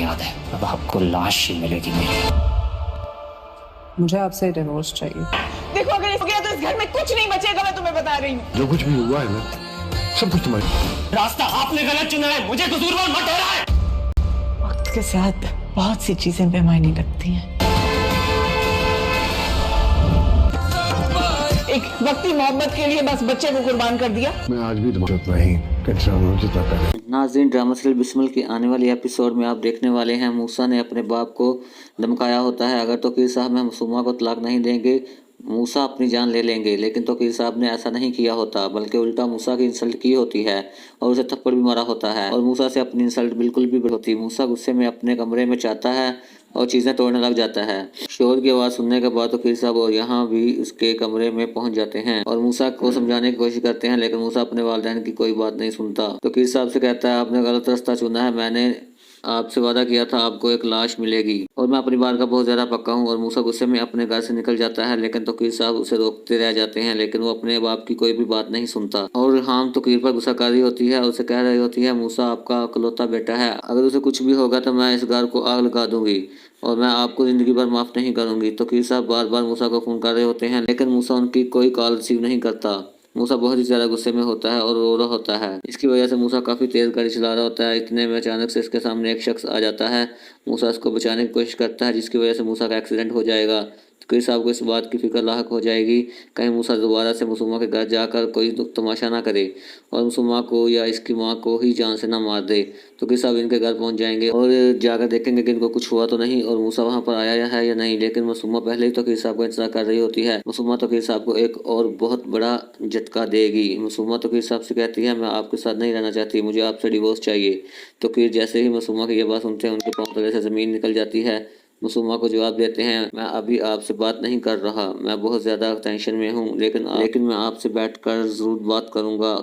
याद है, अब आपको लाश ही मिलेगी मेरी। मुझे आपसे डिवोर्स चाहिए। देखो अगर इस गया तो इस घर में कुछ नहीं बचेगा, मैं तुम्हें बता रही हूँ। जो कुछ भी हुआ है ना, सब कुछ तुम्हारी। रास्ता आपने गलत चुना है, मुझे कसूरवार मत ठहराएं। वक्त के साथ बहुत सी चीजें बेमायने लगती हैं। एक वक्ती मोहब्बत के लिए बस बच्चे को कुर्बान कर दिया। मैं आज भी तुम्हारे नहीं कंट्रोल जितना पहले। नाज़रीन, ड्रामा सीरियल बिस्मिल की आने वाली एपिसोड में आप देखने वाले हैं मूसा ने अपने बाप को धमकाया होता है, अगर तौकीर साहब मासूमा को तलाक नहीं देंगे मूसा अपनी जान ले लेंगे। लेकिन तौकीर साहब ने ऐसा नहीं किया होता, बल्कि उल्टा मूसा की इंसल्ट की होती है और उसे थप्पड़ भी मारा होता है और मूसा से अपनी इंसल्ट बिल्कुल भी होती। मूसा गुस्से में अपने कमरे में जाता है और चीज़ें तोड़ने लग जाता है। शोर की आवाज़ सुनने के बाद तौकीर साहब और यहाँ भी उसके कमरे में पहुँच जाते हैं और मूसा को समझाने की कोशिश करते हैं, लेकिन मूसा अपने वालिदैन की कोई बात नहीं सुनता। तौकीर साहब से कहता है, आपने गलत रास्ता चुना है, मैंने आपसे वादा किया था आपको एक लाश मिलेगी और मैं अपनी बात का बहुत ज़्यादा पक्का हूँ। और मूसा गुस्से में अपने घर से निकल जाता है, लेकिन तौकीर साहब उसे रोकते रह जाते हैं, लेकिन वो अपने बाप की कोई भी बात नहीं सुनता। और हाम तौकीर पर गुस्सा कर रही होती है और उसे कह रही होती है, मूसा आपका इकलौता बेटा है, अगर उसे कुछ भी होगा तो मैं इस घर को आग लगा दूंगी और मैं आपको ज़िंदगी भर माफ़ नहीं करूंगी। तौकीर साहब बार बार मूसा को फ़ोन कर रहे होते हैं, लेकिन मूसा उनकी कोई कॉल रिसीव नहीं करता। मूसा बहुत ही ज़्यादा गुस्से में होता है और रो रहा होता है। इसकी वजह से मूसा काफ़ी तेज़ गाड़ी चला रहा होता है। इतने में अचानक से इसके सामने एक शख्स आ जाता है। मूसा इसको बचाने की कोशिश करता है, जिसकी वजह से मूसा का एक्सीडेंट हो जाएगा। तौकीर साहब को इस बात की फिक्र लाहक हो जाएगी, कहीं मूसा दोबारा से मासूमा के घर जाकर कोई तमाशा ना करे और मासूमा को या इसकी माँ को ही जान से ना मार दे। तौकीर साहब इनके घर पहुंच जाएंगे और जाकर देखेंगे कि इनको कुछ हुआ तो नहीं और मूसा वहां पर आया है या नहीं। लेकिन मासूमा पहले ही तौकीर साहब का इंतजार कर रही होती है। मासूमा तौकीर साहब को एक और बहुत बड़ा झटका देगी। मासूमा तौकीर साहब से कहती है, मैं आपके साथ नहीं रहना चाहती, मुझे आपसे डिवोर्स चाहिए। तौकीर जैसे ही मासूमा की ये बात सुनते हैं, उनके पाँव तले से ज़मीन निकल जाती है। मासूमा को जवाब देते हैं, मैं अभी आपसे बात नहीं कर रहा, मैं बहुत ज़्यादा टेंशन में हूँ, लेकिन मैं आपसे बैठकर ज़रूर बात करूँगा।